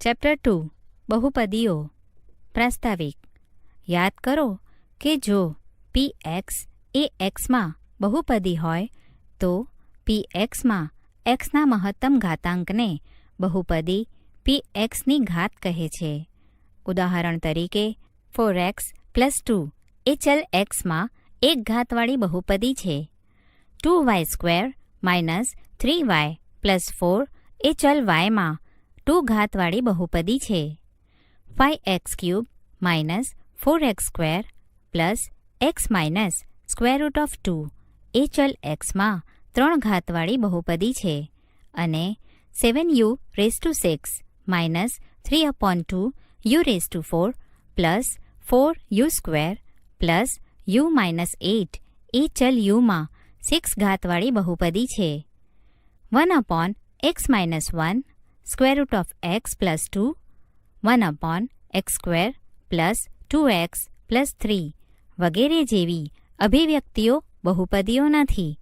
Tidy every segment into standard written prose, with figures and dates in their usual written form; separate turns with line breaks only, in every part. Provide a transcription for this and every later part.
Chapter 2 બહુપદીઓ પ્રાસ્તાવિક. યાદ કરો કે જો px એ xમાં બહુપદી હોય તો pxમાં xના મહત્તમ ઘાતાંકને બહુપદી pxની ઘાત કહે છે. ઉદાહરણ તરીકે 4x + 2 એ ચલ xમાં એક ઘાતવાળી બહુપદી છે. 2y² - 3y + 4 એ ચલ yમાં 2 ઘાતવાળી બહુપદી છે. 5x³ - 4x² + x - √2 એ ચલ xમાં 3 ઘાતવાળી બહુપદી છે. અને 7u6 - 3/2u4 + 4u² + u - 8 એ ચલ uમાં 6 ઘાતવાળી બહુપદી છે. 1/x - 1 √x + 2 1/x² + 2x + 3 વગેરે જેવી અભિવ્યક્તિઓ બહુપદીઓ નથી.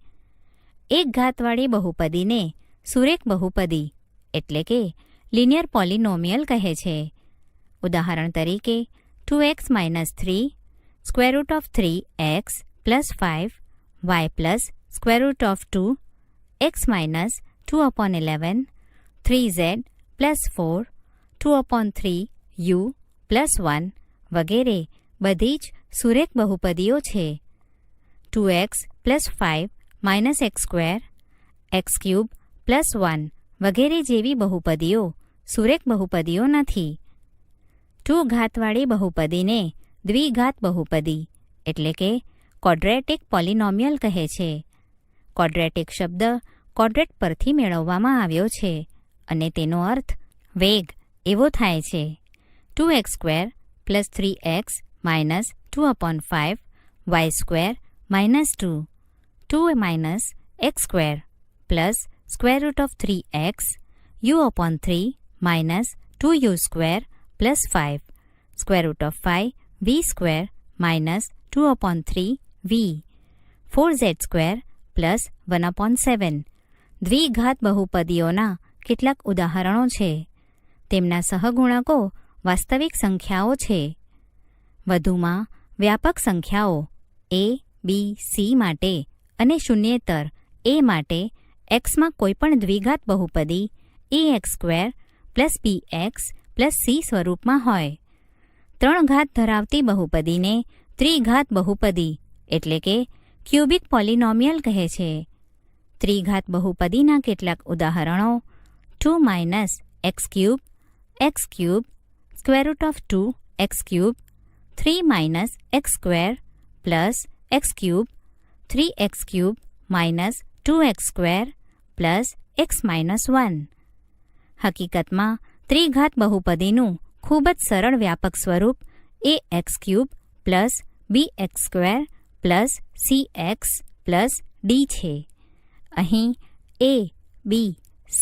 એક ઘાતવાળી બહુપદીને સુરેખ બહુપદી એટલે કે લિનિયર પોલિનોમિયલ કહે છે. ઉદાહરણ તરીકે 2x - 3 √3x + 5 y + √2 x - 2/11 3z + 4 2/3 u + 1 વગેરે બધી જ સુરેખ બહુપદીઓ છે. 2x + 5 - x² x³ + 1 વગેરે જેવી બહુપદીઓ સુરેખ બહુપદીઓ નથી. 2 ઘાતવાળી બહુપદીને દ્વિઘાત બહુપદી એટલે કે ક્વોડ્રેટિક પોલિનોમિયલ કહે છે. ક્વોડ્રેટિક શબ્દ ક્વોડ્રેટ પરથી મેળવવામાં આવ્યો છે અને તેનો અર્થ વેગ એવો થાય છે. 2x² + 3x - 2/5 y² - 2 2 - x² + √3x u/3 - 2u² + 5 √5 v² - 2/3 v 4z² + 1/7 દ્વિઘાત બહુપદીઓના કેટલાક ઉદાહરણો છે. તેમના સહગુણકો વાસ્તવિક સંખ્યાઓ છે. વધુમાં વ્યાપક સંખ્યાઓ a, b, c માટે અને શૂન્યેતર a માટે xમાં કોઈપણ દ્વિઘાત બહુપદી ax² + bx + c સ્વરૂપમાં હોય. 3 ઘાત ધરાવતી બહુપદીને ત્રિઘાત બહુપદી એટલે કે ક્યુબિક પોલિનોમિયલ કહે છે. ત્રિઘાત બહુપદીના કેટલાક ઉદાહરણો 2 - x³ x³ √2 x³ 3 - x² + x³ 3x³ - 2x² + x - 1 હકીકતમાં ત્રિઘાત બહુપદીનું ખૂબ જ સરળ વ્યાપક સ્વરૂપ ax³ + bx² + cx + d છે. અહીં a, b, c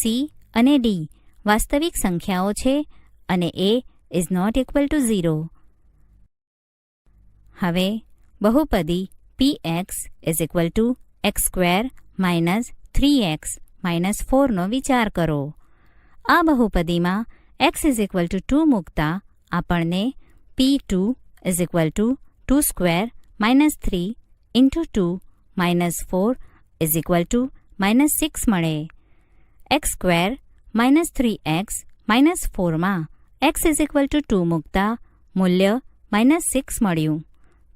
અને d વાસ્તવિક સંખ્યાઓ છે અને a ≠ 0. હવે બહુપદી px = x² - 3x - 4 નો વિચાર કરો. આ બહુપદીમાં x = 2 મૂકતા આપણને p2 = 2² - 3 × 2 - 4 = -6 મળે. x² - 3x - 4માં x = 2 મૂકતા મૂલ્ય -6 મળ્યું.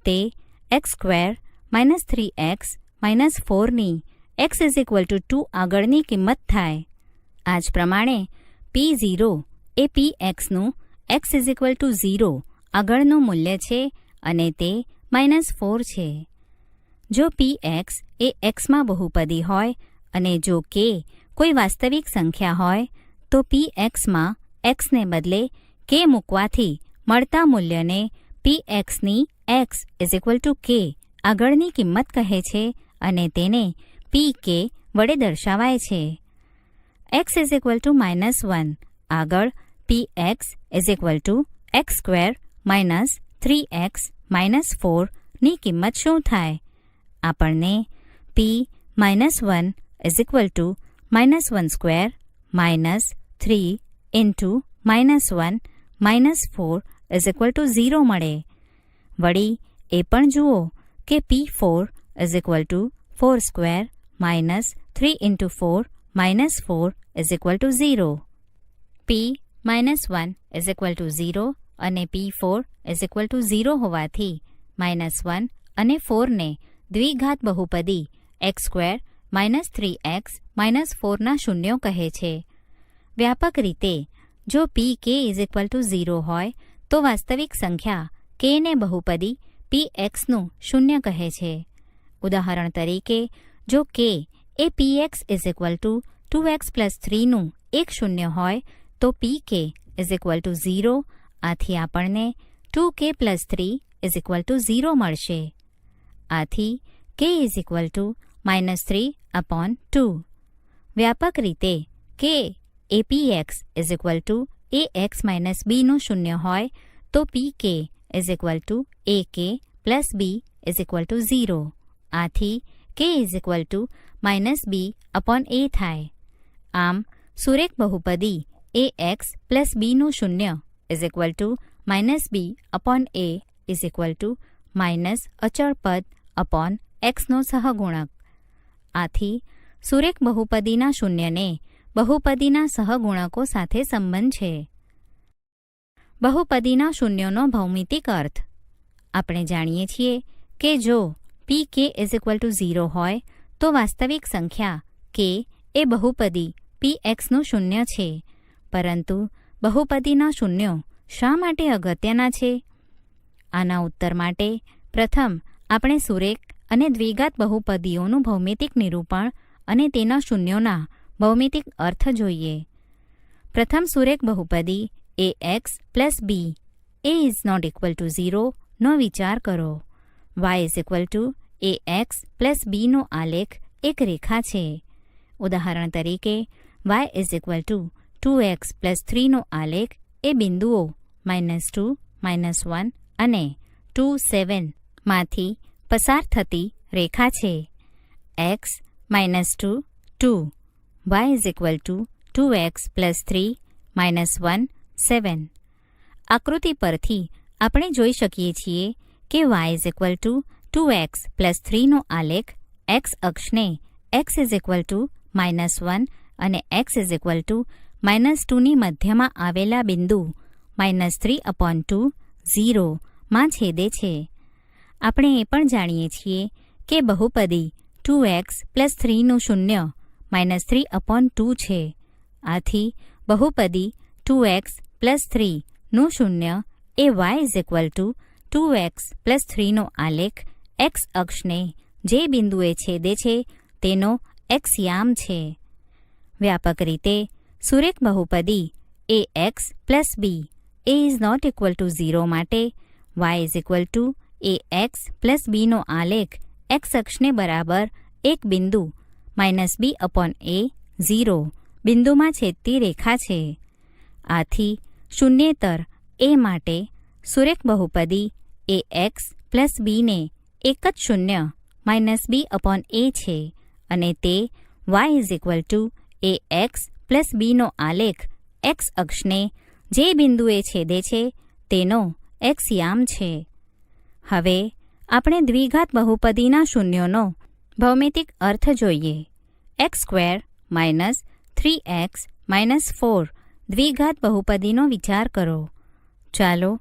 તે x² - 3x - 4ની x = 2 આગળની કિંમત થાય. આ જ પ્રમાણે p0 એ pxનું x = 0 આગળનું મૂલ્ય છે અને તે -4 છે. જો px એ xમાં બહુપદી હોય અને જો k કોઈ વાસ્તવિક સંખ્યા હોય તો pxમાં xને બદલે k મૂકવાથી મળતા મૂલ્યને pxની x = k આગળની કિંમત કહે છે અને તેને pk વડે દર્શાવાય છે. x = -1 આગળ px = x² - 3x - 4 ની કિંમત શું થાય? આપણને p - 1 = -1² - 3 × -1 -4 ઇઝ ઇક્વલ ટુ 0 મળે. વળી એ પણ જુઓ કે P4 is equal to 4 square -3 into 4 -4 is equal to 0. P-1 is equal to 0 અને P4 ઇઝ ઇક્વલ ટુ 0 હોવાથી -1 અને 4ને દ્વિઘાત બહુપદી x² -3x -4ના શૂન્યો કહે છે. વ્યાપક રીતે જો pk ઇઝ ઇક્વલ ટુ 0 હોય તો વાસ્તવિક સંખ્યા k ને બહુપદી pxનું શૂન્ય કહે છે. ઉદાહરણ તરીકે જો k A px is equal to 2x + 3નું એક શૂન્ય હોય તો pk ઇઝ ઇક્વલ ટુ 0. આથી આપણને 2k + 3 ઇઝ ઇક્વલ ટુ 0 મળશે. આથી k ઇઝ ઇક્વલ ટુ -3/2. વ્યાપક રીતે k A px is equal to ax - bનું શૂન્ય હોય તો pk is equal two ak + b is equal to 0. આથી k is equal two -b/a થાય. આમ સુરેખ બહુપદી ax + bનું શૂન્ય is equal two -b/a is equal two અચળ પદ x નો સહગુણક. આથી સુરેખ બહુપદીના શૂન્યને બહુપદીના સહગુણકો સાથે સંબંધ છે. બહુપદીના શૂન્યોનો ભૌમિતિક અર્થ. આપણે જાણીએ છીએ કે જો pk ઇઝ ઇક્વલ ટુ 0 હોય તો વાસ્તવિક સંખ્યા k એ બહુપદી pxનું શૂન્ય છે. પરંતુ બહુપદીના શૂન્યો શા માટે અગત્યના છે? આના ઉત્તર માટે પ્રથમ આપણે સુરેખ અને દ્વિઘાત બહુપદીઓનું ભૌમિતિક નિરૂપણ અને તેના શૂન્યોના ભૌમિતિક અર્થ જોઈએ. પ્રથમ સુરેખ બહુપદી ax + b a is not equal to 0 નો વિચાર કરો. y is equal to ax + b નો આલેખ એક રેખા છે. ઉદાહરણ તરીકે y is equal to 2x + 3 નો આલેખ એ બિંદુઓ -2 -1 અને 2 7 માંથી પસાર થતી રેખા છે. x -2 2 y is equal to 2x + 3 -1 7. આકૃતિ પરથી આપણે જોઈ શકીએ છીએ કે y is equal to 2x + 3 નો આલેખ x અક્ષને x ઇઝ ઇક્વલ ટુ -1 અને x ઇઝ ઇક્વલ ટુ -2ની મધ્યમાં આવેલા બિંદુ -3/2 0 માં છેદે છે. આપણે એ પણ જાણીએ છીએ કે બહુપદી 2x + 3નું શૂન્ય -3/2 છે. આથી બહુપદી 2x + 3નું શૂન્ય એ y is equal to 2x + 3નો આલેખ x અક્ષને જે બિંદુએ છેદે છે તેનો x યામ છે. વ્યાપક રીતે સુરેખ બહુપદી ax + b a is not equal to 0 માટે y is equal to ax + b નો આલેખ x અક્ષને બરાબર એક બિંદુ -b/a 0 બિંદુમાં છેદતી રેખા છે. આથી શૂન્યેતર a માટે સુરેખ બહુપદી ax + b ને એક જ શૂન્ય -b/a છે અને તે y is equal to ax + b નો આલેખ x અક્ષને જે બિંદુએ છેદે છે તેનો x યામ છે. હવે આપણે દ્વિઘાત બહુપદીના શૂન્યોનો ભૌમિતિક અર્થ જોઈએ. x² - 3x - 4 દ્વિઘાત બહુપદીનો વિચાર કરો. ચાલો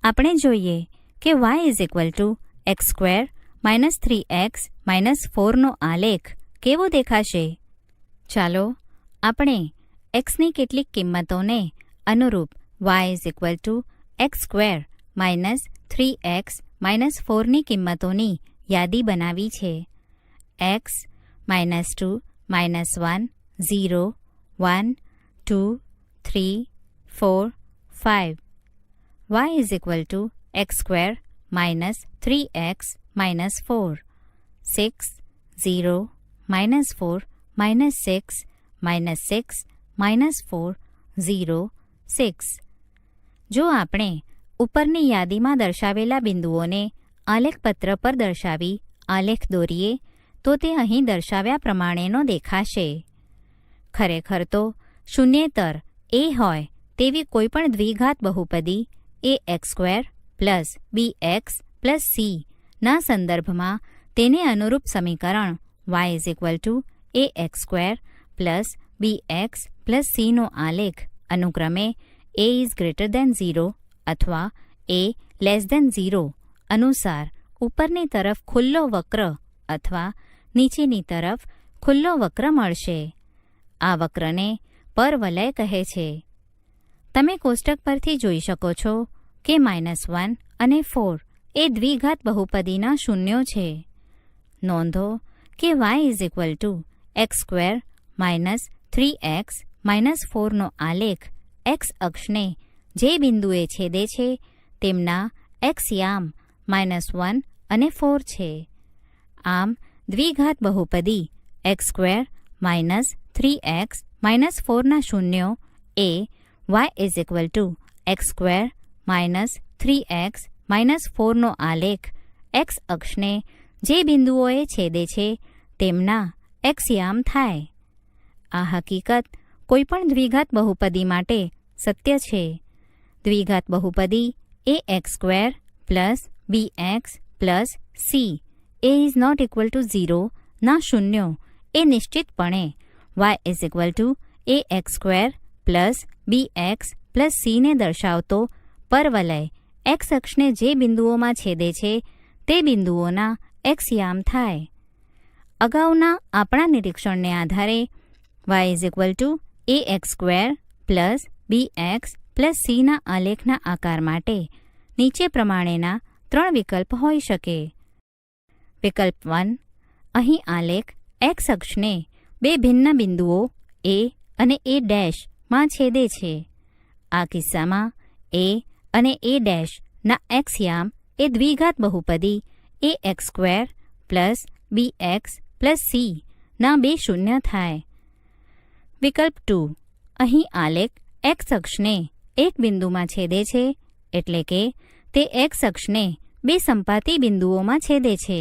આપણે જોઈએ કે y is equal two x² - 3x - 4નો આલેખ કેવો દેખાશે? ચાલો આપણે xની કેટલીક કિંમતોને અનુરૂપ y is equal two x² - 3x - 4ની કિંમતોની યાદી બનાવી છે. x -2 -1 0 1 2 3 4 5. y is equal two x² - 3x - 4 6 0 -4 -6 -6 -4 0 6. જો આપણે ઉપરની યાદીમાં દર્શાવેલા બિંદુઓને આલેખપત્ર પર દર્શાવી આલેખ દોરીએ તો તે અહીં દર્શાવ્યા પ્રમાણેનો દેખાશે. ખરેખર તો શૂન્યેતર a હોય તેવી કોઈપણ દ્વિઘાત બહુપદી ax² plus bx plus c ના સંદર્ભમાં તેને અનુરૂપ સમીકરણ y ax² plus bx plus c નો આલેખ અનુક્રમે a ઇઝ ગ્રેટર દેન 0 અથવા a લેસ દેન 0 અનુસાર ઉપરની તરફ ખુલ્લો વક્ર અથવા નીચેની તરફ ખુલ્લો વક્ર મળશે. આ વક્રને પરવલય કહે છે. તમે કોષ્ટક પરથી જોઈ શકો છો કે -1 અને 4 એ દ્વિઘાત બહુપદીના શૂન્યો છે. નોંધો કે y x² - 3x - 4 નો આલેખ x અક્ષને જે બિંદુએ છેદે છે તેમના x યામ -1 અને 4 છે. આમ દ્વિઘાત બહુપદી x² - 3x - 4 ના શૂન્યો એ y x² - 3x - 4 નો આલેખ x અક્ષને જે બિંદુઓએ છેદે છે તેમના x યામ થાય. આ હકીકત કોઈપણ દ્વિઘાત બહુપદી માટે સત્ય છે. દ્વિઘાત બહુપદી ax² plus bx plus c a is not equal to 0 ના શૂન્યો એ નિશ્ચિતપણે y ax² plus bx plus c ને દર્શાવતો પરવલય x અક્ષને જે બિંદુઓમાં છેદે છે તે બિંદુઓના x યામ થાય. અગાઉના આપણા નિરીક્ષણને આધારે y ax² plus bx plus c ના આલેખના આકાર માટે નીચે પ્રમાણેના 3 વિકલ્પ હોઈ શકે. વિકલ્પ 1, અહીં આલેખ x અક્ષને બે ભિન્ન બિંદુઓ a અને a' માં છેદે છે. આ કિસ્સામાં a અને a' ના x યામ એ દ્વિઘાત બહુપદી ax² plus bx plus c ના બે શૂન્ય થાય. વિકલ્પ 2, અહીં આલેખ x અક્ષને એક બિંદુમાં છેદે છે એટલે કે તે x અક્ષને બે સંપાતી બિંદુઓમાં છેદે છે.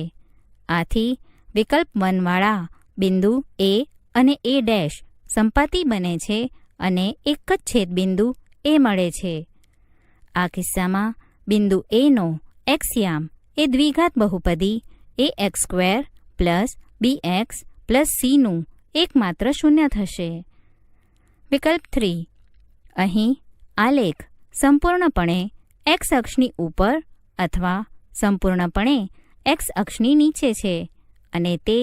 આથી વિકલ્પ 1 વાળા બિંદુ a અને a' સંપાતી બને છે અને એક જ છેદબિંદુ a મળે છે. આ કિસ્સામાં બિંદુ a નો x યામ એ દ્વિઘાત બહુપદી ax² plus bx plus c નું એકમાત્ર શૂન્ય થશે. વિકલ્પ 3, અહીં આલેખ સંપૂર્ણપણે x અક્ષની ઉપર અથવા સંપૂર્ણપણે x અક્ષની નીચે છે અને તે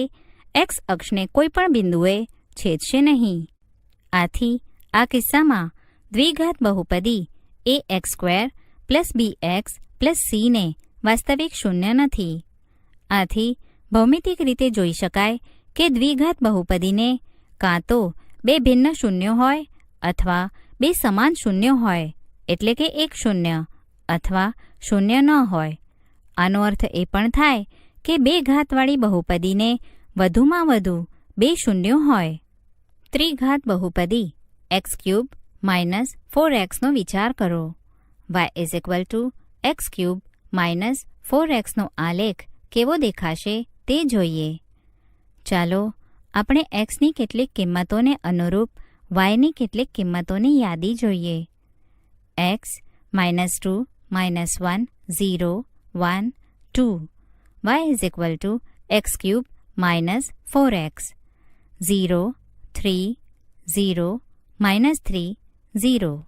x અક્ષને કોઈપણ બિંદુએ છેદશે નહીં. આથી આ કિસ્સામાં દ્વિઘાત બહુપદી ax² plus bx plus c ને વાસ્તવિક શૂન્ય નથી. આથી ભૌમિતિક રીતે જોઈ શકાય કે દ્વિઘાત બહુપદીને કાં તો બે ભિન્ન શૂન્યો હોય અથવા બે સમાન શૂન્યો હોય એટલે કે એક શૂન્ય અથવા શૂન્ય ન હોય. આનો અર્થ એ પણ થાય કે બે ઘાતવાળી બહુપદીને વધુમાં વધુ બે શૂન્યો હોય. ત્રિઘાત બહુપદી x³ - 4x નો વિચાર કરો. y x³ - 4x નો આલેખ કેવો દેખાશે તે જોઈએ. ચાલો આપણે xની કેટલીક કિંમતોને અનુરૂપ yની કેટલીક કિંમતોની યાદી જોઈએ. x -2 -1 0 1 2 y x³ - 4x 0 3 0 -3 0.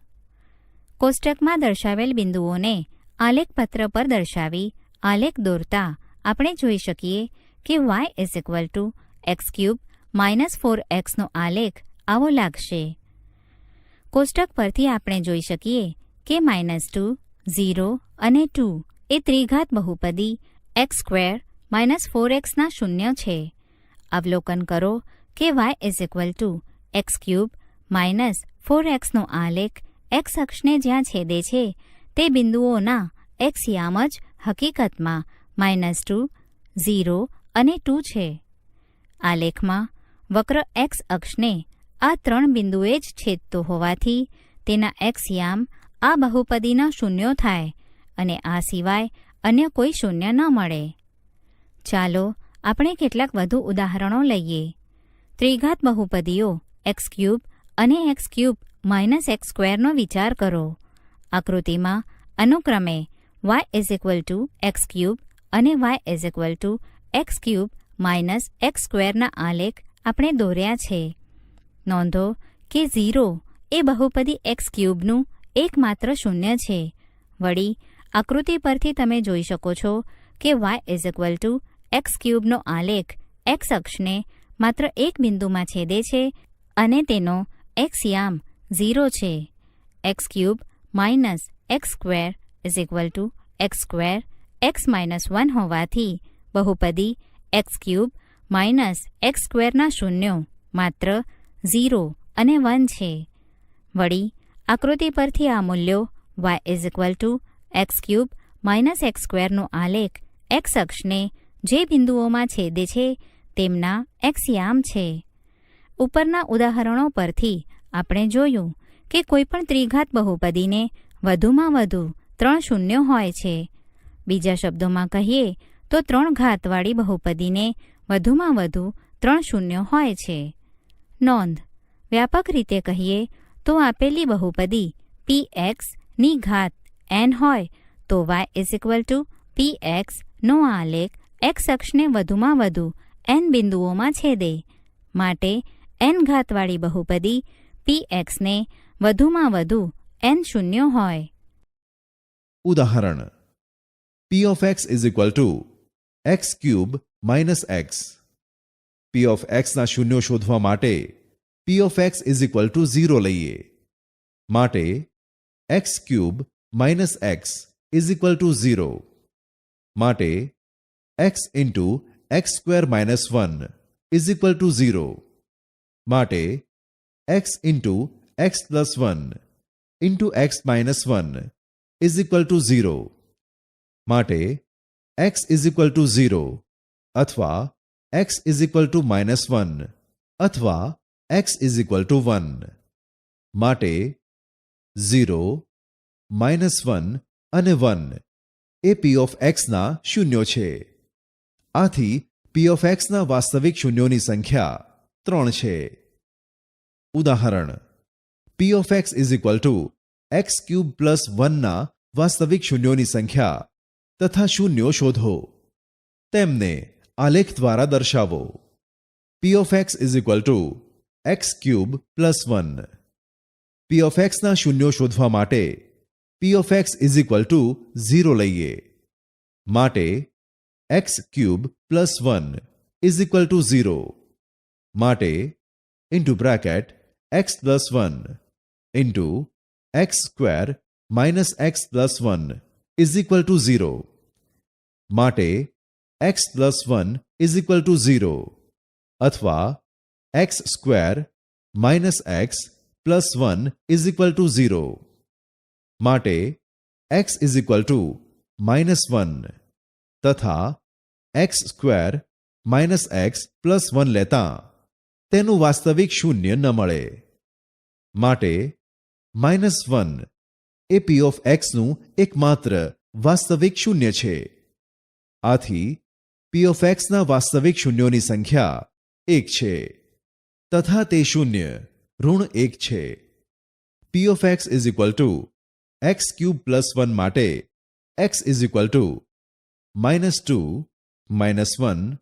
કોષ્ટકમાં દર્શાવેલ બિંદુઓને આલેખપત્ર પર દર્શાવી આલેખ દોરતા આપણે જોઈ શકીએ કે y x³ - 4x નો આલેખ આવો લાગશે. કોષ્ટક પરથી આપણે જોઈ શકીએ કે -2 0 અને 2 એ ત્રિઘાત બહુપદી x² - 4x ના શૂન્ય છે. અવલોકન કરો કે y x³ - 4x નો આલેખ x અક્ષને જ્યાં છેદે છે તે બિંદુઓના x યામ જ હકીકતમાં -2 0 અને 2 છે. આલેખમાં વક્ર x અક્ષને આ 3 બિંદુએ જ છેદતો હોવાથી તેના x યામ આ બહુપદીના શૂન્યો થાય અને આ સિવાય અન્ય કોઈ શૂન્ય ન મળે. ચાલો આપણે કેટલાક વધુ ઉદાહરણો લઈએ. ત્રિઘાત બહુપદીઓ x³ અને એક્સ ક્યુબ માઇનસ એક્સ સ્ક્વેરનો વિચાર કરો. આકૃતિમાં અનુક્રમે y is equal to x cube અને y is equal to x cube minus x સ્ક્વેરના આલેખ આપણે દોર્યા છે. નોંધો કે 0 એ બહુપદી એક્સ ક્યુબનું એકમાત્ર શૂન્ય છે. વળી આકૃતિ પરથી તમે જોઈ શકો છો કે y is equal to x ક્યુબનો આલેખ એક્સ અક્ષને માત્ર એક બિંદુમાં છેદે છે અને તેનો એક્સ યામ 0 છે. X cube minus x square is equal to x square x minus 1 હોવાથી બહુપદી એક્સ ક્યુબ માઇનસ એક્સ સ્ક્વેરના શૂન્યો માત્ર 0 અને 1 છે. વળી આકૃતિ પરથી આ મૂલ્યો y is equal to x cube minus x સ્ક્વેરનો આલેખ એક્સ અક્ષને જે બિંદુઓમાં છેદે છે તેમના એક્સ યામ છે. ઉપરના ઉદાહરણો પરથી આપણે જોયું કે કોઈપણ ત્રિઘાત બહુપદીને વધુમાં વધુ 3 શૂન્યો હોય છે. બીજા શબ્દોમાં કહીએ તો 3 ઘાતવાળી બહુપદીને વધુમાં વધુ 3 શૂન્યો હોય છે. નોંધ: વ્યાપક રીતે કહીએ તો આપેલી બહુપદી px ની ઘાત n હોય તો y is equal two px નો આલેખ એક્સ અક્ષને વધુમાં વધુ n બિંદુઓમાં છેદે. માટે n ઘાતવાળી બહુપદી px ને વધુમાં વધુ n શૂન્યો હોય.
ઉદાહરણ: p of x is equal to x cube minus x. p of x ના શૂન્યો શોધવા માટે p of x is equal to 0 લઈએ. માટે x cube minus x is equal to 0. માટે x into x square minus 1 is equal to 0. માટે x into x plus 1 into x minus 1 is equal to 0. માટે x is equal to 0 અથવા x is equal to minus 1 અથવા x is equal to 1. માટે 0, -1 અને 1 એ p of x ના શૂન્યો છે. આથી p of x ના વાસ્તવિક શૂન્યોની સંખ્યા 3 છે. ઉદાહરણ: p of x is equal to x cube plus 1 ના વાસ્તવિક શૂન્યોની સંખ્યા તથા શૂન્યો શોધો. તેમને આલેખ દ્વારા દર્શાવો. p of x is equal to x cube plus 1. p of x ના શૂન્યો શોધવા માટે p of x is equal to 0 લઈએ. માટે x cube plus 1 is equal to 0. માટે into bracket x plus 1 into x square minus x plus 1 is equal to 0. માટે x plus 1 is equal to 0 અથવા x square minus x plus 1 is equal to 0. માટે x is equal to minus 1 તથા x square minus x plus 1 લેતા તેનું વાસ્તવિક શૂન્ય ન મળે. માટે -1 એ p of x નું એકમાત્ર વાસ્તવિક શૂન્ય છે. આથી p of x ના વાસ્તવિક શૂન્યોની સંખ્યા 1 છે તથા તે શૂન્ય ઋણ 1 છે. p of x is equal to x cube plus 1 માટે x is equal to -2, -1,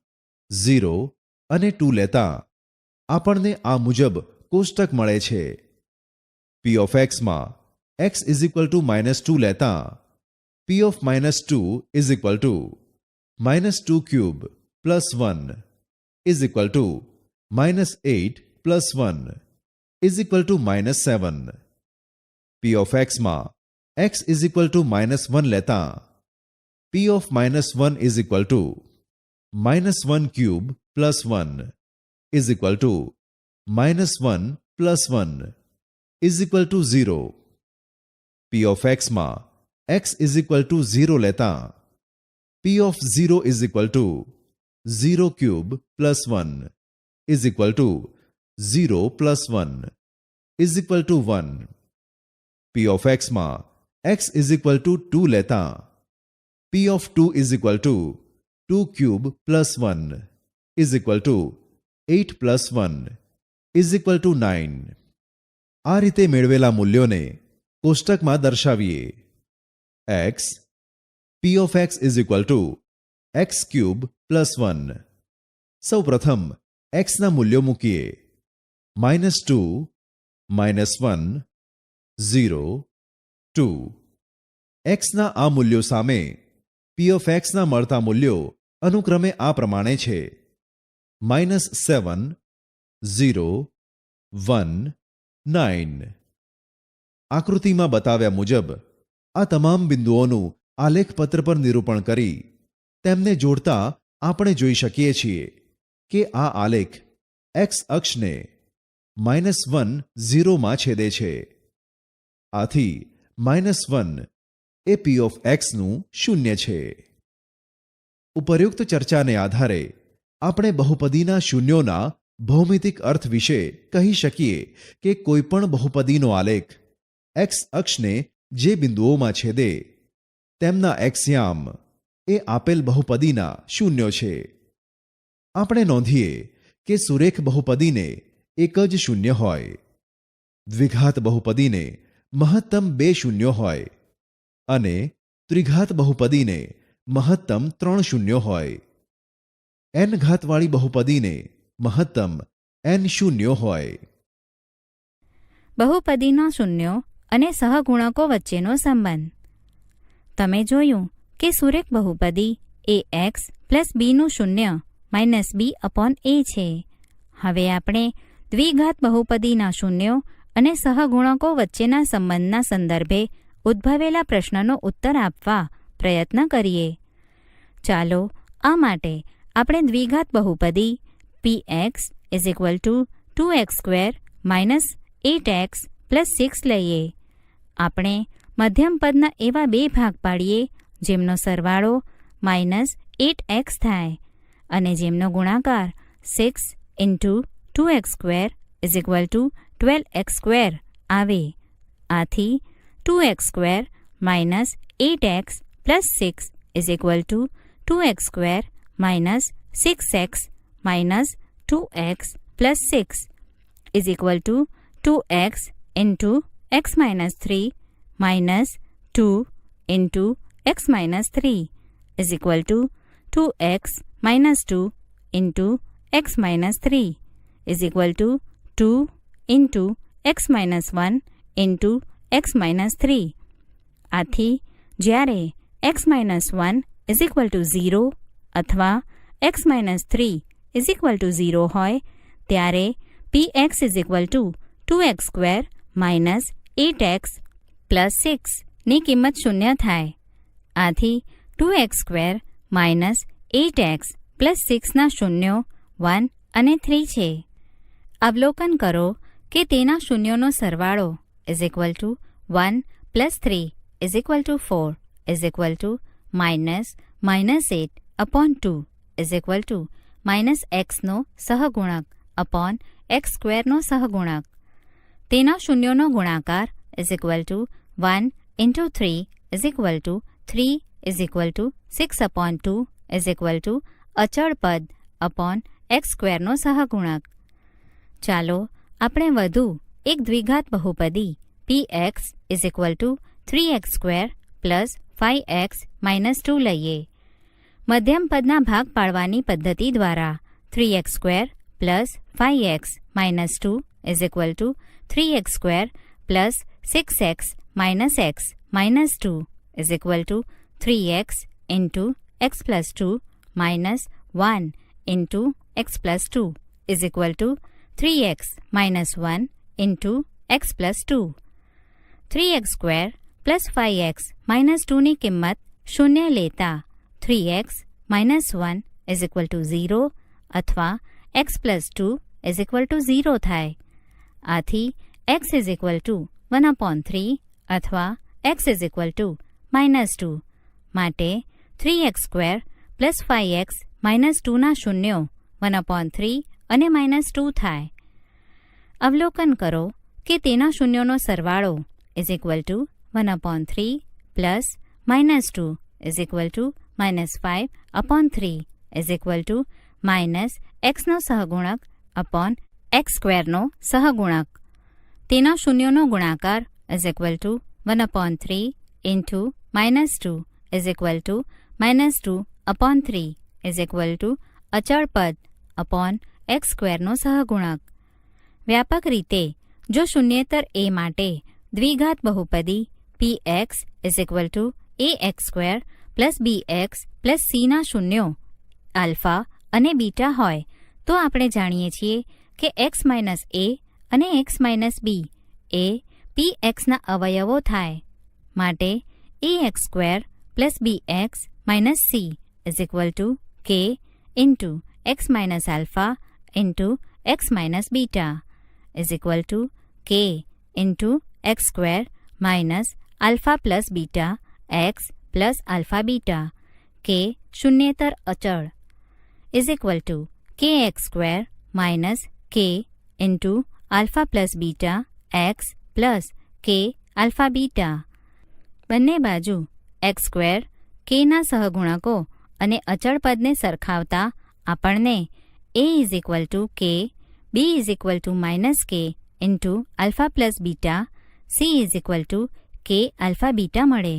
0 અને 2 લેતા આપણને આ મુજબ કોષ્ટક મળે છે. p of x માં x is equal to -2 લેતા p of -2 is equal to -2 cube plus 1 is equal to -8 plus 1 is equal to -7. p of x માં x is equal to -1 લેતા p of -1 is equal to -1 cube plus 1 is equal to -1 plus 1 is equal to 0. p of x માં x is equal to 0 લેતા p of 0 is equal to 0 cube plus 1 is equal to 0 plus 1 is equal to 1. p of x માં x is equal to 2 લેતા p of 2 is equal to 2 cube plus 1 is equal to 8 plus 1 is equal to 9. આ રીતે મેળવેલા મૂલ્યોને કોષ્ટકમાં દર્શાવીએ. x p of x is equal to x cube plus 1. સૌ પ્રથમ x ના મૂલ્યો મૂકીએ. -2, -1, 0, 2. x ના આ મૂલ્યો સામે p of x ના મળતા મૂલ્યો અનુક્રમે આ પ્રમાણે છે: -7, 0, 1, 9. આકૃતિમાં બતાવ્યા મુજબ આ તમામ બિંદુઓનું આલેખપત્ર પર નિરૂપણ કરી તેમને જોડતા આપણે જોઈ શકીએ છીએ કે આ આલેખ x અક્ષને -1, 0 માં છેદે છે. આથી -1 એ p of x નું શૂન્ય છે. ઉપર્યુક્ત ચર્ચાને આધારે આપણે બહુપદીના શૂન્યોના ભૌમિતિક અર્થ વિશે કહી શકીએ કે કોઈપણ બહુપદીનો આલેખ x અક્ષને જે બિંદુઓમાં છેદે તેમના એક્સ્યામ એ આપેલ બહુપદીના શૂન્યો છે. આપણે નોંધીએ કે સુરેખ બહુપદીને એક જ શૂન્ય હોય, દ્વિઘાત બહુપદીને મહત્તમ 2 શૂન્યો હોય અને ત્રિઘાત બહુપદીને મહત્તમ 3 શૂન્યો હોય. n ઘાતવાળી બહુપદીને મહત્તમ n શૂન્યો હોય.
બહુપદીનો શૂન્યો અને સહગુણકો વચ્ચેનો સંબંધ. તમે જોયું કે સુરેખ બહુપદી એ x પ્લસ બીનું શૂન્ય માઇનસ b અપોન a છે. હવે આપણે દ્વિઘાત બહુપદીના શૂન્યો અને સહગુણકો વચ્ચેના સંબંધના સંદર્ભે ઉદ્ભવેલા પ્રશ્નનો ઉત્તર આપવા પ્રયત્ન કરીએ. ચાલો આ માટે આપણે દ્વિઘાત બહુપદી px is equal to 2x² minus 8x plus 6 લઈએ. આપણે મધ્યમ પદના એવા બે ભાગ પાડીએ જેમનો સરવાળો -8x થાય અને જેમનો ગુણાકાર 6 into 2x² is equal to 12x² આવે. આથી 2x² minus 8x plus 6 is equal to 2x² minus 6x minus 2x plus 6 is equal to 2x into x minus 3 minus 2 into x minus 3 is equal to 2x minus 2 into x minus 3 is equal to 2 into x minus 1 into x minus 3. આથી જ્યારે x minus 1 is equal to 0 અથવા x minus 3 is equal to 0 હોય ત્યારે px is equal to 2x² minus 8x plus 6 ની કિંમત શૂન્ય થાય. આથી 2x² minus 8x plus 6 ના શૂન્યો 1 અને 3 છે. અવલોકન કરો કે તેના શૂન્યોનો સરવાળો is equal to 1 plus 3 is equal to 4 is equal to -8 upon 2 is equal to -x નો સહગુણક upon x² નો સહગુણક. તેના શૂન્યોનો ગુણાકાર is equal to 1 into 3 is equal to 3 is equal to 6 upon 2 is equal to અચળ પદ upon x² નો સહગુણક. ચાલો આપણે વધુ એક દ્વિઘાત બહુપદી px is equal to 3x² plus 5x minus 2 લઈએ. મધ્યમ પદના ભાગ પાડવાની પદ્ધતિ દ્વારા 3x² plus 5x minus 2 is equal to 3x² plus 6x minus x minus 2 is equal to 3x into x plus 2 minus 1 into x plus 2 is equal to 3x minus 1 into x plus 2. 3x² plus 5x minus 2 ની કિંમત શૂન્ય લેતા 3x minus 1 is equal to 0 અથવા x plus 2 is equal to 0 થાય. આથી x is equal to 1 upon 3 અથવા x is equal to -2. માટે 3x² plus 5x minus 2 ના શૂન્યો 1 upon 3 અને -2 થાય. અવલોકન કરો કે તેના શૂન્યોનો સરવાળો is equal to 1 upon 3 plus -2 is equal to -5 upon 3 is equal to -x નો સહગુણક upon x² નો સહગુણક. તેનો શૂન્યોનો ગુણાકાર is equal two 1/3 into -2 is equal two -2/3 is equal two અચળ પદ અપોન x² નો સહગુણક. વ્યાપક રીતે જો શૂન્યેતર a માટે દ્વિઘાત બહુપદી px is equal to ax² plus bx plus c ના શૂન્યો આલ્ફા અને બીટા હોય તો આપણે જાણીએ છીએ કે x - a અને x - b એ pxના અવયવો થાય. માટે ax² plus bx minus c is equal to k into x minus alpha into x minus beta is equal to k ઇન્ટુ x² minus alpha plus beta x plus alpha beta k શૂન્યેતર અચળ is equal two kx² minus k into alpha plus beta x plus k alpha beta. બંને બાજુ x² kના સહગુણકો અને અચળ પદને સરખાવતા આપણને a is equal to k, b is equal to minus k into alpha plus beta, c is equal to k alpha beta મળે.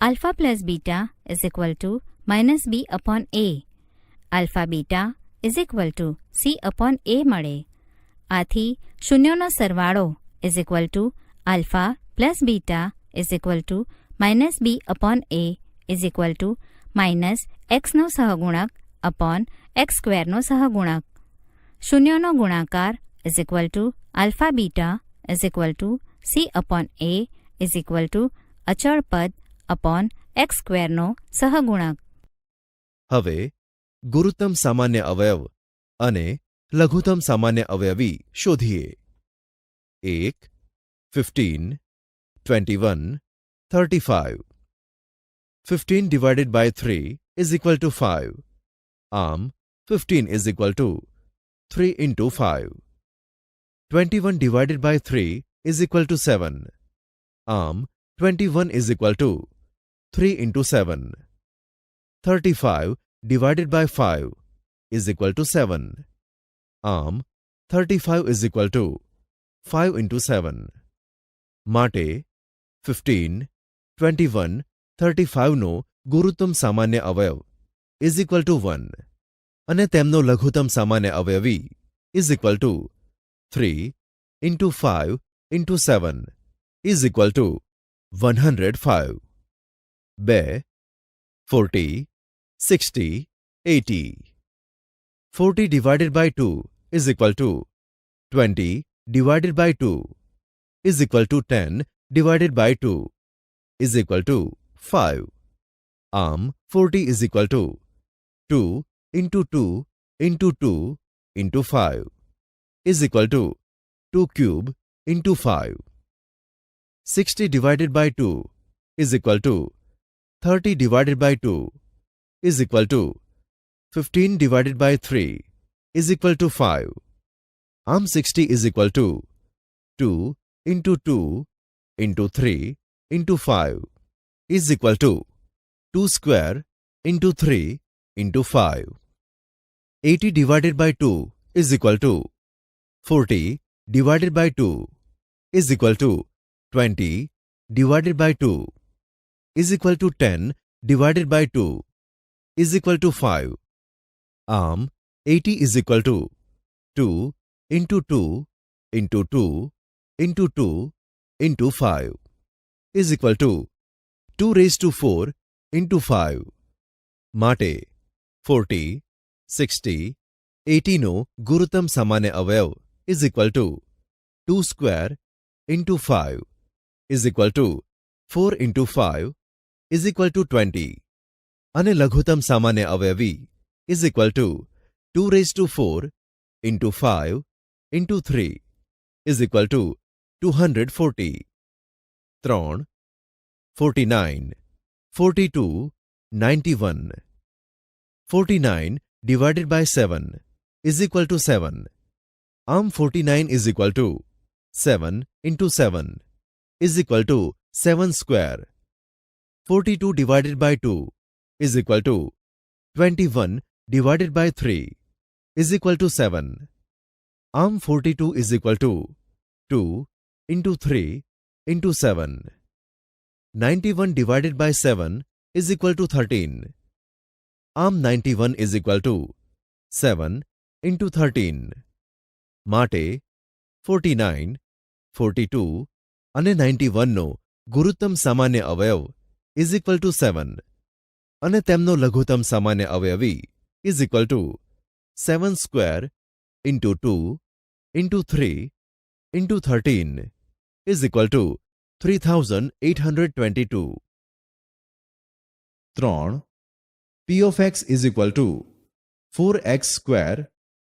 Alpha plus beta is equal to minus b upon a, alpha beta is equal to c upon a મળે. આથી શૂન્યોનો સરવાળો is equal to alpha plus beta is equal to minus b upon a is equal to minus xનો સહગુણક upon x² નો સહગુણક. શૂન્યોનો ગુણાકાર is equal to alpha beta is equal to c upon a is equal two અચળ પદ upon x² નો સહગુણક.
હવે ગુરુત્તમ સામાન્ય અવયવ અને લઘુત્તમ સામાન્ય અવયવી શોધીએ. 1, 15, 21, 35. 15 divided by 3 is equal to 5. આમ 15 is equal to 3 into 5. 21 divided by 3 is equal to 7. આમ 21 is equal to 3 into 7. 35 divided by 5 is equal to 7. આમ 35 is equal to 5 into 7. માટે 15, 21, 35 નો ગુરુત્તમ સામાન્ય અવયવ ઇઝ ઇક્વલ ટુ 1 અને તેમનો લઘુત્તમ સામાન્ય અવયવી is equal to 3 into 5 into 7 is equal two 105. 2, 40, 60, 80. 40 divided by 2 is equal to 20 divided by 2 is equal to 10 divided by 2 is equal to 5. આમ 40 is equal to 2 into 2 into 2 into 5 is equal to 2 cube into 5. 60 divided by 2 is equal to 30 divided by 2 is equal to 15 divided by 3 is equal to 5. આમ 60 is equal to 2 into 2 into 3 into 5 is equal to 2 square into 3 into 5. 80 divided by 2 is equal to 40 divided by 2 is equal to 20 divided by 2 is equal to 10 divided by 2 is equal to 5. આમ 80 is equal to 2 into 2 into 2 into 2 into 5 is equal to 2 raised to 4 into 5. માટે 40, 60, 80 નો ગુરુત્તમ સામાન્ય અવયવ is equal to 2 square into 5 is equal to 4 into 5 is equal to 20 અને લઘુત્તમ સામાન્ય અવયવી is equal to 2 raised to 4 into 5 into 3 is equal to 240. 3, 49, 42, 91. 49 divided by 7 is equal to 7. આમ 49 is equal to 7 into 7 is equal to 7 square. 42 divided by 2 is equal to 21 divided by 3 is equal to 7. આમ 42 is equal to 2
into 3 into 7. 91 divided by 7 is equal to 13. આમ 91 is equal to 7 into 13. માટે 49, 42 અને 91નો ગુરુત્તમ સામાન્ય અવયવ is equal to 7 અને તેમનો લઘુત્તમ સામાન્ય અવયવી is equal to 7 square into 2 into 3 into 13 is equal to 3822.
3. P of x is equal to 4x square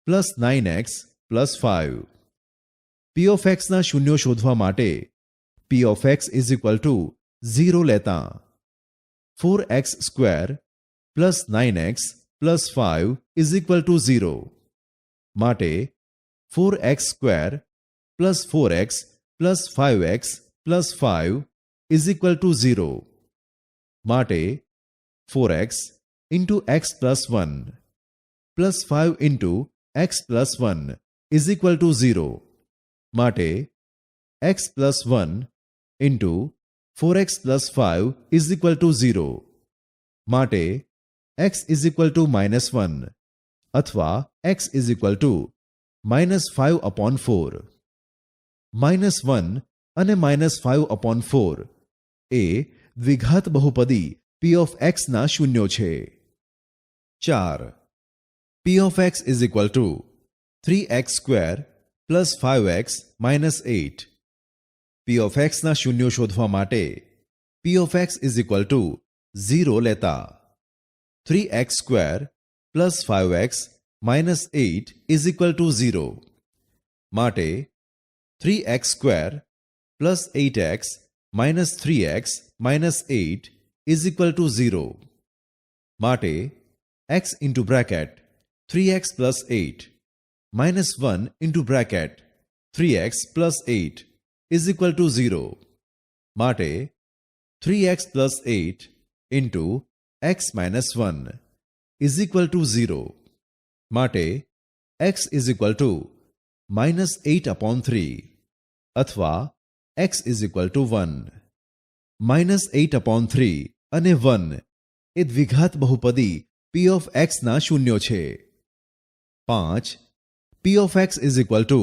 plus 9x plus 5. P of x ના શૂન્યો શોધવા માટે P of x is equal to 0 લેતા 4x square plus 9x plus 5 is equal to 0. માટે 4x square plus 4x plus 5x plus 5 is equal to 0. માટે 4x into x plus 1 plus 5 into x plus 1 is equal to 0. માટે x plus 1 into 4x plus 5 is equal to 0. માટે x is equal to -1 અથવા x is equal to -5 upon 4. -1 અને -5 upon 4 એ દ્વિઘાત બહુપદી p of x ના શૂન્યો છે. 4. p of x is equal to 3x square plus 5x minus 8. p of x ના શૂન્યો શોધવા માટે p of x is equal to 0 લેતા 3x square plus 5x minus 8 is equal to 0. માટે 3x square plus 8x minus 3x minus 8 is equal to 0. માટે x into bracket 3x plus 8 minus 1 into bracket 3x plus 8 is equal to 0. માટે 3x plus 8 into x minus 1 is equal to 0. માટે x is equal to -8 upon 3 અથવા x is equal to 1. -8 upon 3 અને 1 એ દ્વિઘાત બહુપદી p of x ના શૂન્યો છે. 5. p of x is equal to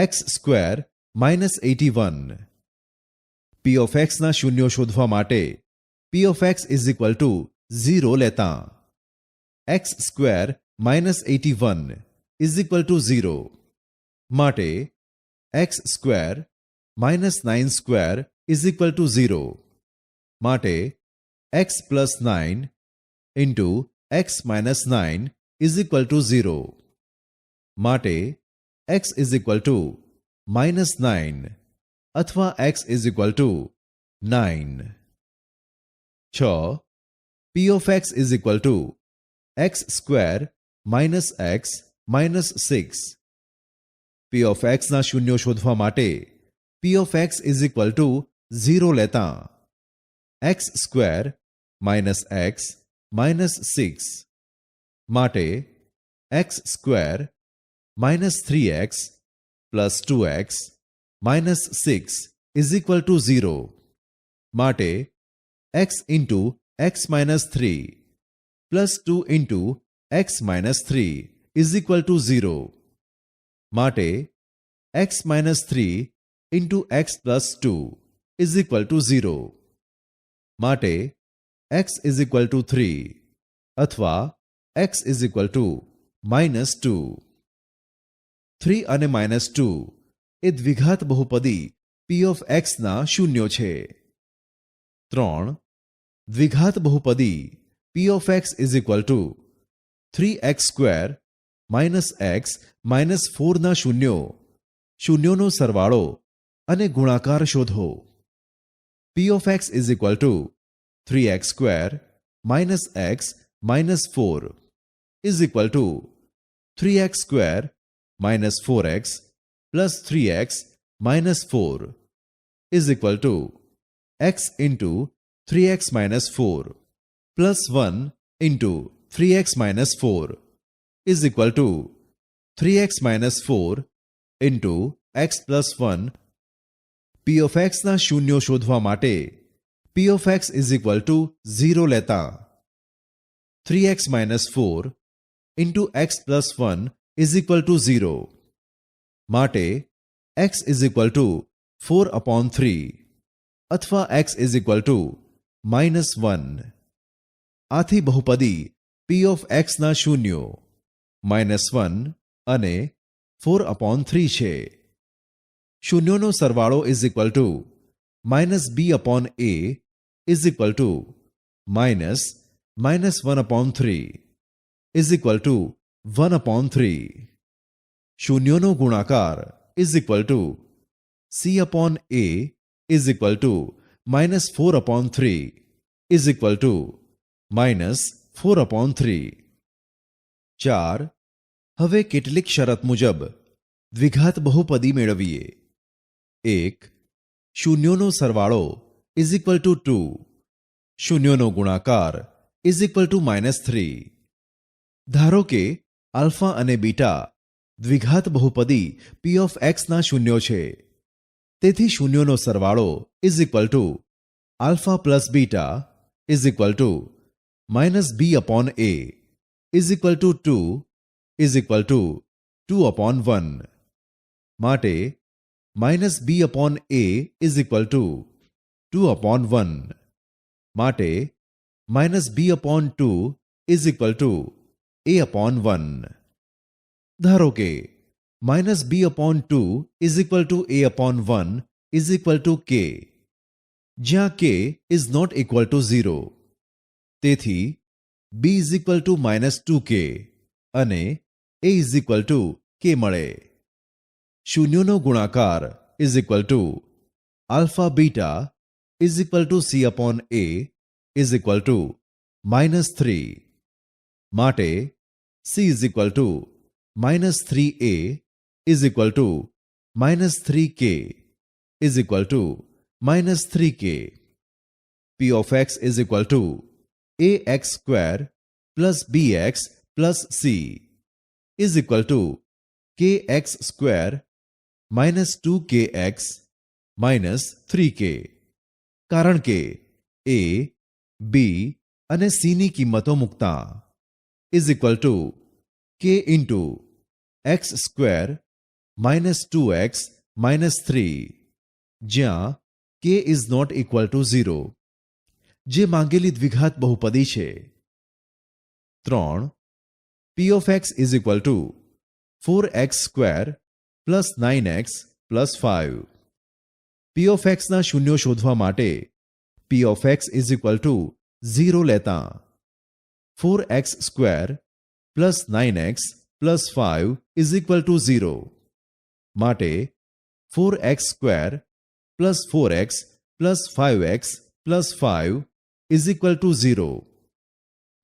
x square minus 81. p of x ના શૂન્યો શોધવા માટે p of x is equal to 0 લેતા x square minus 81 is equal to 0. માટે x square minus 9 square is equal to 0. માટે x plus 9 into x minus 9 is equal to 0. માટે x is equal to -9 અથવા x is equal to 9. 6. p of x is equal to x square minus x minus 6. p of x ના શૂન્યો શોધવા માટે p of x is equal to 0 લેતા x square minus x minus 6. માટે x square minus 3x plus 2x minus 6 is equal to 0. માટે x into x minus 3 plus 2 into x minus 3 is equal to 0. માટે x minus 3 into x plus 2 is equal to 0. માટે x is equal to 3 અથવા x is equal to -2. 3 અને -2 એ દ્વિઘાત બહુપદી p of x ના શૂન્યો છે. 3. દ્વિઘાત બહુપદી p of x is equal to 3x square minus x minus 4 ના શૂન્યોનો સરવાળો અને ગુણાકાર શોધો. p of x is equal to 3x square minus x minus 4 is equal to 3x square minus 4x plus 3x minus 4 is equal to x into 3x minus 4 plus 1 into 3x minus 4 is equal to 3x minus 4 into x plus 1 P of એક્સના શૂન્યો શોધવા માટે પી of x is equal to 0 લેતા 3x - 4 into x plus 1 is equal to 0 માટે x is equal two 4/3 અથવા x is equal to -1. આથી બહુપદી p of એક્સના શૂન્યો -1 અને 4/3 છે. શૂન્યોનો સરવાળો is equal two -b/a is equal two -1/3 is equal two 1/3. શૂન્યોનો ગુણાકાર is equal to c/a is equal two -4/3 is equal two -4/3. 4. હવે કેટલીક શરત મુજબ દ્વિઘાત બહુપદી મેળવીએ. 1. શૂન્યોનો સરવાળો ઇઝ ઇક્વલ ટુ 2. શૂન્યોનો ગુણાકાર ઇઝ ઇક્વલ ટુ -3. ધારો કે આલ્ફા અને બીટા દ્વિઘાત બહુપદી પી ઓફ એક્સના શૂન્યો છે. તેથી શૂન્યોનો સરવાળો is equal to alpha plus beta is equal two -b/a is equal to 2 is equal two 2/1. માટે -b/a ઇઝ ઇક્વલ ટુ 2/1. માટે -b/2 is equal to a/1. ધારો કે -b/2 is equal to a/1 is equal to k, જ્યાં k is not equal to 0. તેથી b is equal to -2k અને a is equal to k મળે. શૂન્યોનો ગુણાકાર is equal to alpha beta is equal to c/a is equal to -3. માટે c is equal to -3a is equal to -3k is equal to -3k. P of x is equal to ax² plus bx plus c is equal two kx² -2kx -3k. કારણ કે a, b અને c ની કિંમતો મૂકતા is equal to k ઇન્ટુ x², -2x -3, જ્યાં k is not equal to 0, જે માંગેલી દ્વિઘાત બહુપદી છે. 3. P of x is equal to 4x² plus 9x plus 5. P of એક્સના શૂન્યો શોધવા માટે પી of x is equal to 0 લેતા 4x² plus 9x plus 5 is equal to 0. માટે 4x² plus 4x plus 5x plus 5 is equal to 0.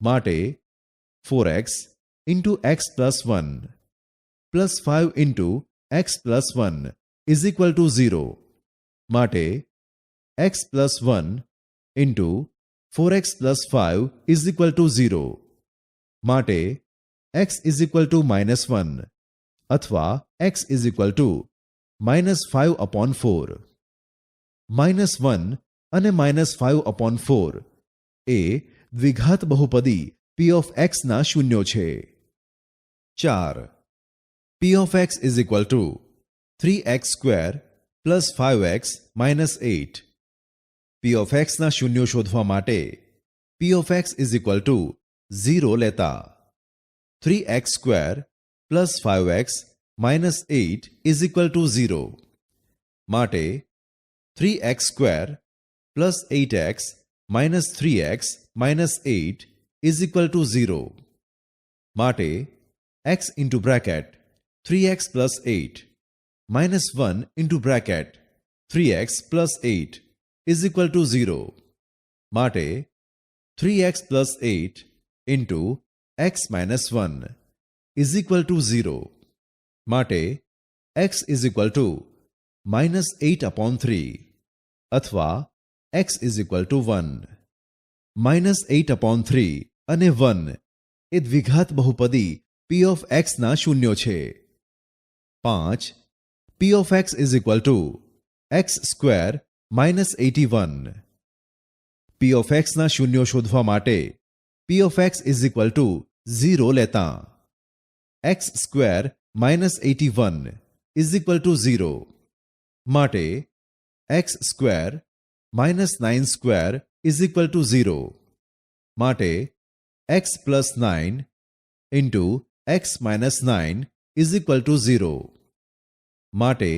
માટે 4x into x plus 1 plus 5 into x plus 1 is equal to 0. માટે x plus 1 into 4x plus 5 is equal to 0. માટે x is equal to -1 અથવા x is equal two -5/4. -1 અને -5/4 એ દ્વિઘાત બહુપદી p of એક્સના શૂન્યો છે. 4. P of x is equal to 3x² plus 5x -8. P of એક્સના શૂન્યો શોધવા માટે પી of x is equal to 0 લેતા 3x² plus 5x -8 is equal to 0. માટે 3x² plus 8x -3x -8 is equal to 0. માટે x into bracket 3x plus 8 -1 into bracket 3x plus 8 is equal to 0. માટે 3x plus 8 into x -1 is equal to 0. માટે x is equal two -8/3 અથવા x is equal to 1. -8/3 અને 1 એ દ્વિઘાત બહુપદી p of એક્સના શૂન્યો છે. 5. પી of x is equal to x square minus 81. P of એક્સના શૂન્યો શોધવા માટે પી of x is equal to 0 લેતા x square minus 81 is equal to 0 માટે x square minus 9 square is equal to 0 માટે x plus 9 into x minus 9 is equal to 0 માટે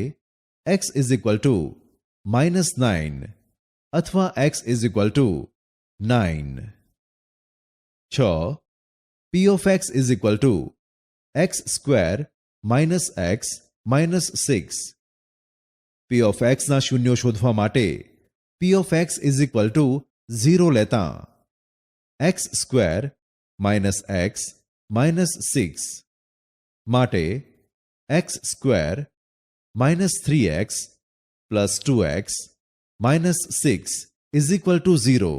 x is equal to minus 9 અથવા x is equal two 9. 6. P of x is equal to x square minus x minus 6. P of એક્સના શૂન્યો શોધવા માટે પી of x is equal to 0 લેતા x square minus x minus 6 માટે x square minus 3x plus 2x minus 6 is equal to 0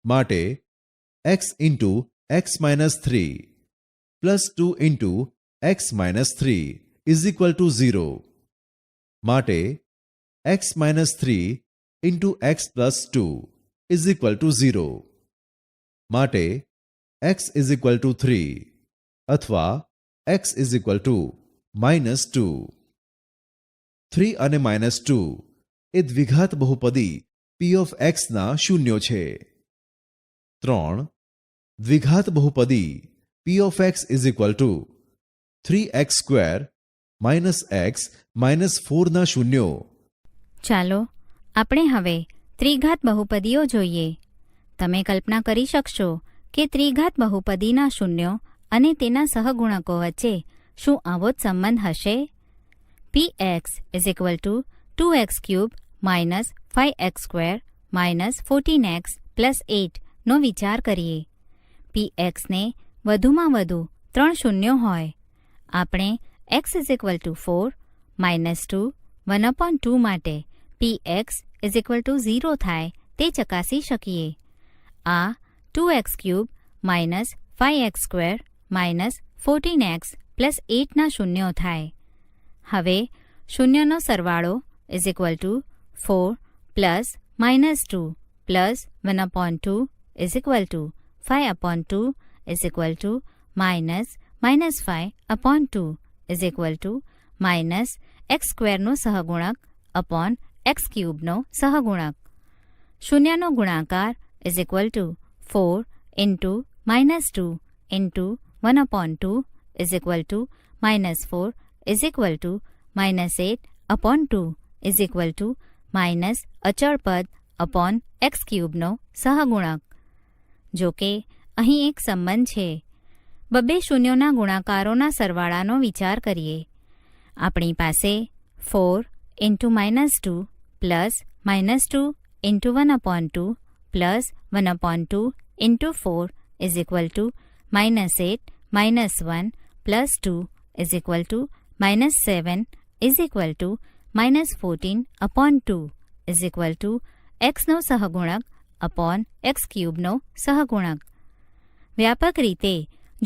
માટે x into x minus 3 plus 2 into x minus 3 is equal to 0 માટે x minus 3 into x plus 2 is equal to 0 માટે x is equal to 3 અથવા x is equal to minus 2. 3 અને minus 2 એ દ્વિઘાત બહુપદી p of એક્સના શૂન્યો છે. 3. દ્વિઘાત બહુપદી p of x is equal to 3x square minus x minus 4ના શૂન્યો.
ચાલો આપણે હવે ત્રિઘાત બહુપદીઓ જોઈએ. તમે કલ્પના કરી શકશો કે ત્રિઘાત બહુપદીના શૂન્યો અને તેના સહગુણકો વચ્ચે શું આવો જ સંબંધ હશે? px is equal to 2x cube minus 5x square minus 14x plus 8 નો વિચાર કરીએ. pxને વધુમાં વધુ 3 શૂન્યો હોય. આપણે x is equal to 4 minus 2 1/2 માટે px ઇઝ ઇક્વલ ટુ 0 થાય તે ચકાસી શકીએ. આ 2x cube minus 5x square minus 14x plus 8ના શૂન્યો થાય. હવે શૂન્યનો સરવાળો is equal to 4 plus minus 2 plus 1/2 is equal to 5/2 is equal to minus 5/2 is equal to minus x સ્ક્વેરનો સહગુણક અપોન એક્સ ક્યુબનો સહગુણક. શૂન્યનો ગુણાકાર is equal to 4 into minus 2 into 1/2 is equal to minus 4 is equal to minus 8/2 is equal to minus અચળ પદ upon x ક્યુબનો સહગુણક. જો કે અહીં એક સંબંધ છે. બબ્બે શૂન્યોના ગુણાકારોના સરવાળાનો વિચાર કરીએ. આપણી પાસે 4 into minus 2 plus minus 2 into 1/2 plus 1/2 into 4 is equal to minus 8 minus 1 plus 2 is equal to minus 7 is equal to minus 14/2 is equal to એક્સનો સહગુણક અપોન એક્સ ક્યુબનો સહગુણક. વ્યાપક રીતે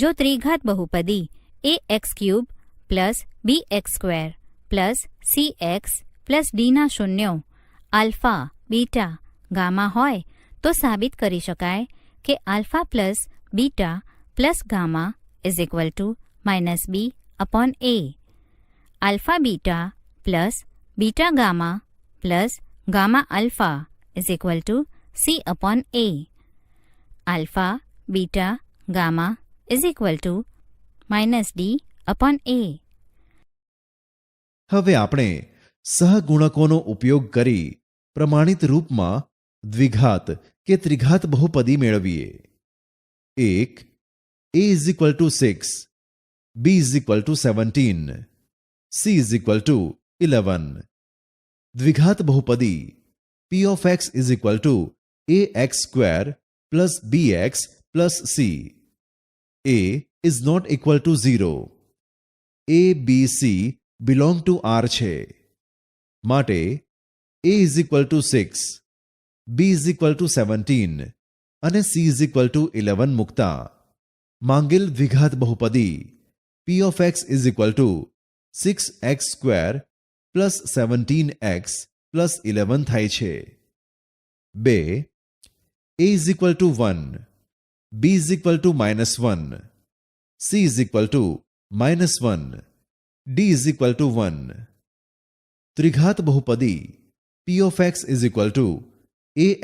જો ત્રિઘાત બહુપદી a x cube plus b x square plus c x plus ડીના શૂન્યો આલ્ફા બીટા ગામા હોય તો સાબિત કરી શકાય કે alpha plus beta plus gamma is equal to minus b upon a. Alpha beta plus beta gamma plus gamma alpha is equal to c upon a. Alpha beta gamma is equal to minus d upon a.
હવે આપણે સહગુણકોનો ઉપયોગ કરી પ્રમાણિત રૂપમાં દ્વિઘાત કે ત્રિઘાત બહુપદી મેળવીએ. 1. a is equal to 6, b is equal to 17, c is equal to 11. દ્વિઘાત બહુપદી p of x is equal to ax square plus bx plus c. a is not equal to 0. a b c belong to R છે. માટે a is equal to 6, b is equal to 17 અને c is equal to 11 મૂકતા માંગેલ દ્વિઘાત બહુપદી p of x is equal to 6x square plus 17x plus 11 થાય છે. 2. a is equal to 1, b is equal to -1, c is equal to -1, d is equal to 1. ત્રિઘાત બહુપદી p of x is equal to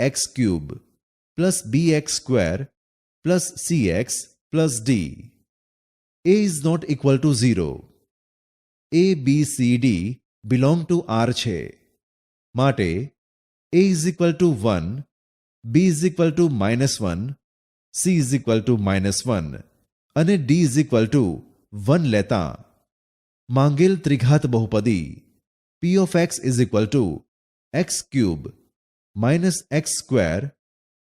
ax cube plus bx square plus cx plus d. a is not equal to 0. a b c d belong to R છે. માટે a is equal to 1, b is equal to -1, c is equal to -1 અને d is equal to 1 લેતા માંગેલ ત્રિઘાત બહુપદી p of x is equal to x cube minus x square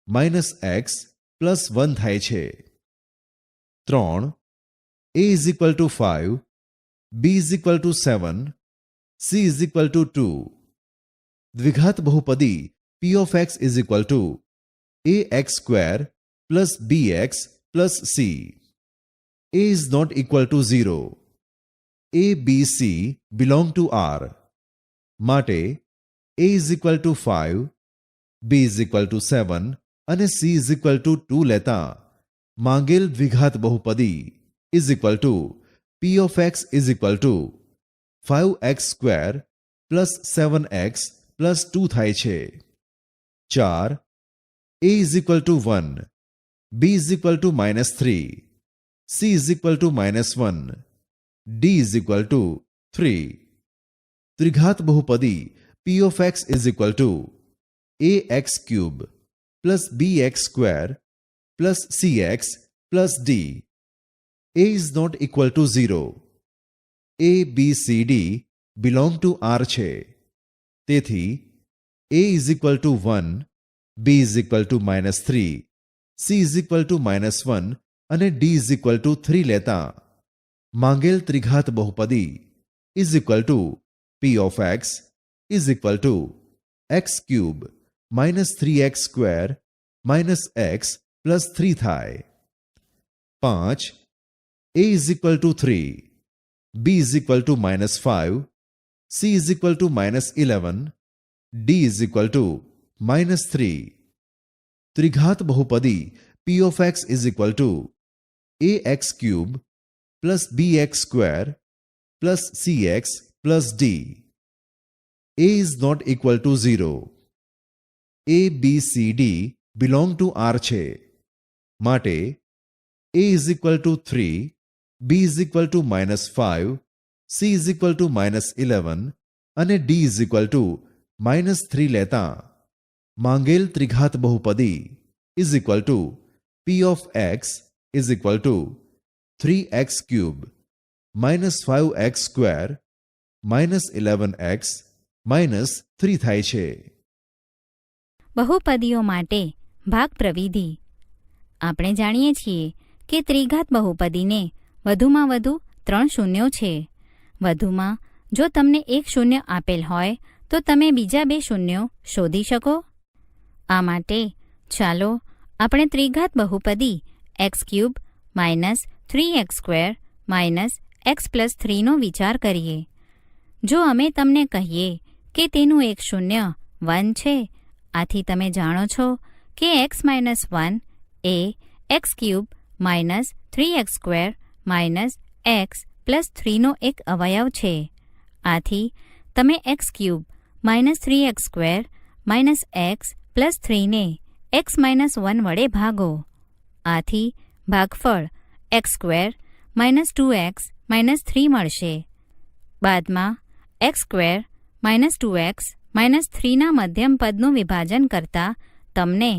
minus x plus 1 થાય છે. 3. a is equal to 5, b is equal to 7, c is equal to 2. દ્વિઘાત બહુપદી p of x is equal to ax square plus bx plus c. a is not equal to 0. a b c belong to R. માટે a is equal to 5, b is equal to 7 અને c is equal to 2 લેતા માંગેલ દ્વિઘાત બહુપદી is equal to p of x is equal to 5x square plus 7x plus 2 થાય છે. 4. a is equal to 1, b is equal to -3, c is equal to -1, d is equal to 3. ત્રિઘાત બહુપદી p of x is equal to ax cube plus bx square plus cx plus d. a is not equal to 0. a b c d belong to R છે. તેથી a is equal to 1, b is equal to -3, c is equal to -1 અને d is equal to 3 લેતા માંગેલ ત્રિઘાત બહુપદી is equal to p of x is equal to x cube minus 3x square minus x plus 3 થાય. 5. a is equal to 3, b is equal to -5, c is equal to -11, d is equal to -3. ત્રિઘાત બહુપદી p of x is equal to ax cube plus bx square plus cx plus d. a is not equal to 0. a b c d belong to R છે. માટે a is equal to 3, b is equal to -5, c is equal to -11 અને d is equal to -3 લેતા માંગેલ ત્રિઘાત બહુપદી is equal to p of x is equal to 3x cube -5x square -11x -3 થાય છે.
બહુપદીઓ માટે ભાગ પ્રવિધિ. આપણે જાણીએ છીએ કે ત્રિઘાત બહુપદીને વધુમાં વધુ 3 શૂન્યો છે. વધુમાં જો તમને એક શૂન્ય આપેલ હોય તો તમે બીજા 2 શૂન્યો શોધી શકો. આ માટે ચાલો આપણે ત્રિઘાત બહુપદી x cube minus 3x square minus x plus 3નો વિચાર કરીએ. જો અમે તમને કહીએ કે તેનું એક શૂન્ય 1 છે, આથી તમે જાણો છો કે x માઇનસ 1 એ x cube minus 3x square minus x plus 3નો એક અવયવ છે. આથી તમે x cube minus 3x square minus x plus 3ને x માઇનસ 1 વડે ભાગો. આથી ભાગફળ x square minus 2x minus 3 મળશે. બાદમાં x square minus 2x minus 3ના મધ્યમ પદનું વિભાજન કરતા તમને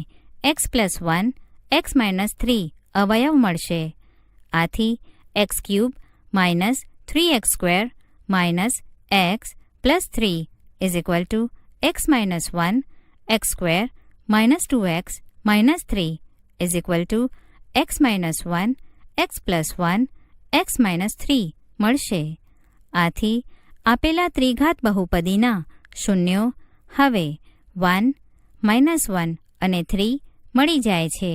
x પ્લસ 1 x માઇનસ 3 અવયવ મળશે. આથી x cube minus 3x square minus x plus 3 is equal to x minus 1 x square minus 2x minus 3 is equal to x minus 1 x plus 1 x minus 3 મળશે. આથી આપેલા ત્રિઘાત બહુપદીના શૂન્યો હવે 1, -1 અને 3 મળી જાય છે.